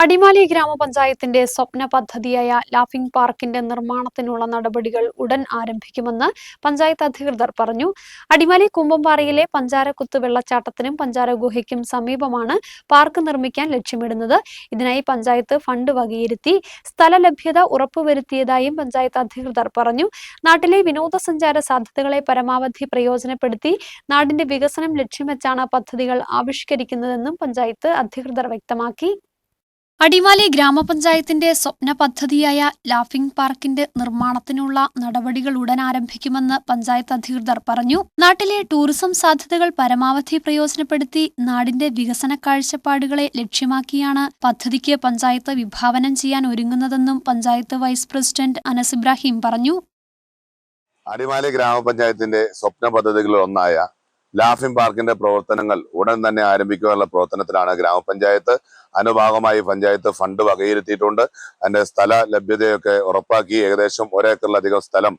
അടിമാലി ഗ്രാമപഞ്ചായത്തിന്റെ സ്വപ്ന പദ്ധതിയായ ലാഫിംഗ് പാർക്കിന്റെ നിർമ്മാണത്തിനുള്ള നടപടികൾ ഉടൻ ആരംഭിക്കുമെന്ന് പഞ്ചായത്ത് അധികൃതർ പറഞ്ഞു. അടിമാലി കുമ്പംപാറയിലെ പഞ്ചാരക്കുത്ത് വെള്ളച്ചാട്ടത്തിനും പഞ്ചാരഗുഹയ്ക്കും സമീപമാണ് പാർക്ക് നിർമ്മിക്കാൻ ലക്ഷ്യമിടുന്നത്. ഇതിനായി പഞ്ചായത്ത് ഫണ്ട് വകയിരുത്തി സ്ഥലലഭ്യത ഉറപ്പുവരുത്തിയതായും പഞ്ചായത്ത് അധികൃതർ പറഞ്ഞു. നാട്ടിലെ വിനോദസഞ്ചാര സാധ്യതകളെ പരമാവധി പ്രയോജനപ്പെടുത്തി നാടിന്റെ വികസനം ലക്ഷ്യം വെച്ചാണ് പദ്ധതികൾ ആവിഷ്കരിക്കുന്നതെന്നും പഞ്ചായത്ത് അധികൃതർ വ്യക്തമാക്കി. അടിമാലി ഗ്രാമപഞ്ചായത്തിന്റെ സ്വപ്ന പദ്ധതിയായ ലാഫിംഗ് പാർക്കിന്റെ നിർമ്മാണത്തിനുള്ള നടപടികൾ ഉടൻ ആരംഭിക്കുമെന്ന് പഞ്ചായത്ത് അധികൃതർ പറഞ്ഞു. നാട്ടിലെ ടൂറിസം സാധ്യതകൾ പരമാവധി പ്രയോജനപ്പെടുത്തി നാടിന്റെ വികസന കാഴ്ചപ്പാടുകളെ ലക്ഷ്യമാക്കിയാണ് പദ്ധതിക്ക് പഞ്ചായത്ത് വിഭാവനം ചെയ്യാൻ ഒരുങ്ങുന്നതെന്നും പഞ്ചായത്ത് വൈസ് പ്രസിഡന്റ് അനസ് ഇബ്രാഹിം പറഞ്ഞു. അടിമാലി ഗ്രാമപഞ്ചായത്തിന്റെ സ്വപ്ന പദ്ധതികളിൽ ഒന്നായ ലാഫിംഗ് പാർക്കിന്റെ പ്രവർത്തനങ്ങൾ ഉടൻ തന്നെ ആരംഭിക്കാനുള്ള പ്രവർത്തനത്തിലാണ് ഗ്രാമപഞ്ചായത്ത്. അനുഭാഗമായി പഞ്ചായത്ത് ഫണ്ട് വകയിരുത്തിയിട്ടുണ്ട്. അതിന്റെ സ്ഥല ലഭ്യതയൊക്കെ ഉറപ്പാക്കി ഏകദേശം 1 ഏക്കറിലധികം സ്ഥലം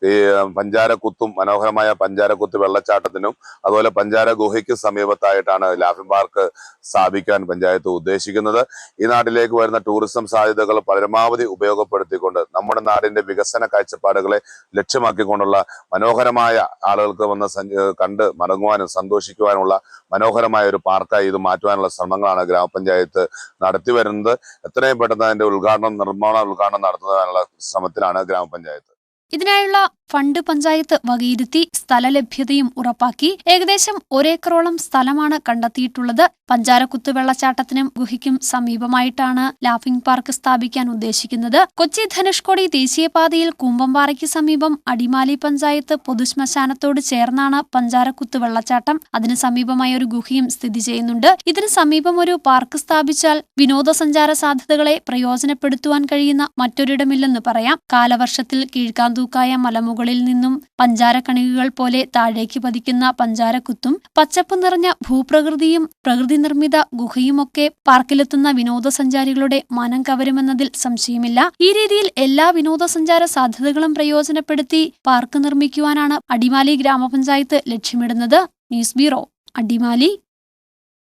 ഈ പഞ്ചാരക്കുത്തും മനോഹരമായ പഞ്ചാരക്കുത്ത് വെള്ളച്ചാട്ടത്തിനും അതുപോലെ പഞ്ചാര ഗുഹയ്ക്ക് സമീപത്തായിട്ടാണ് ലാഫിംഗ് പാർക്ക് സ്ഥാപിക്കാൻ പഞ്ചായത്ത് ഉദ്ദേശിക്കുന്നത്. ഈ നാട്ടിലേക്ക് വരുന്ന ടൂറിസം സാധ്യതകൾ പരമാവധി ഉപയോഗപ്പെടുത്തിക്കൊണ്ട് നമ്മുടെ നാടിന്റെ വികസന കാഴ്ചപ്പാടുകളെ ലക്ഷ്യമാക്കിക്കൊണ്ടുള്ള മനോഹരമായ ആളുകൾക്ക് വന്ന് കണ്ട് മടങ്ങുവാനും സന്തോഷിക്കുവാനുള്ള മനോഹരമായ ഒരു പാർക്കായി ഇത് മാറ്റുവാനുള്ള ശ്രമങ്ങളാണ് ഗ്രാമപഞ്ചായത്ത് നടത്തി വരുന്നത്. എത്രയും പെട്ടെന്ന് അതിന്റെ നിർമ്മാണ ഉദ്ഘാടനം നടത്തുന്നതിനുള്ള ശ്രമത്തിലാണ് ഗ്രാമപഞ്ചായത്ത്. ഇതിനായുള്ള ഫണ്ട് പഞ്ചായത്ത് വകയിരുത്തി സ്ഥലലഭ്യതയും ഉറപ്പാക്കി. ഏകദേശം 1 ഏക്കറോളം സ്ഥലമാണ് കണ്ടെത്തിയിട്ടുള്ളത്. പഞ്ചാരക്കുത്ത് വെള്ളച്ചാട്ടത്തിനും ഗുഹയ്ക്കും സമീപമായിട്ടാണ് ലാഫിംഗ് പാർക്ക് സ്ഥാപിക്കാൻ ഉദ്ദേശിക്കുന്നത്. കൊച്ചി ധനുഷ്കോടി ദേശീയപാതയിൽ കൂമ്പംപാറയ്ക്ക് സമീപം അടിമാലി പഞ്ചായത്ത് പൊതുശ്മശാനത്തോട് ചേർന്നാണ് പഞ്ചാരക്കുത്ത് വെള്ളച്ചാട്ടം. അതിന് സമീപമായ ഒരു ഗുഹയും സ്ഥിതി ചെയ്യുന്നുണ്ട്. ഇതിന് സമീപം ഒരു പാർക്ക് സ്ഥാപിച്ചാൽ വിനോദസഞ്ചാര സാധ്യതകളെ പ്രയോജനപ്പെടുത്തുവാൻ കഴിയുന്ന മറ്റൊരിടമില്ലെന്ന് പറയാം. കാലവർഷത്തിൽ കീഴ്ക്കാന്തൂക്കായ മലമുകളിൽ നിന്നും പഞ്ചാരക്കണികകൾ പോലെ താഴേക്ക് പതിക്കുന്ന പഞ്ചാരക്കുത്തും പച്ചപ്പ് നിറഞ്ഞ ഭൂപ്രകൃതിയും പ്രകൃതി നിർമ്മിത ഗുഹയുമൊക്കെ പാർക്കിലെത്തുന്ന വിനോദസഞ്ചാരികളുടെ മനം കവരുമെന്നതിൽ സംശയമില്ല. ഈ രീതിയിൽ എല്ലാ വിനോദസഞ്ചാര സാധ്യതകളും പ്രയോജനപ്പെടുത്തി പാർക്ക് നിർമ്മിക്കുവാനാണ് അടിമാലി ഗ്രാമപഞ്ചായത്ത് ലക്ഷ്യമിടുന്നത്. News bureau, Adimali.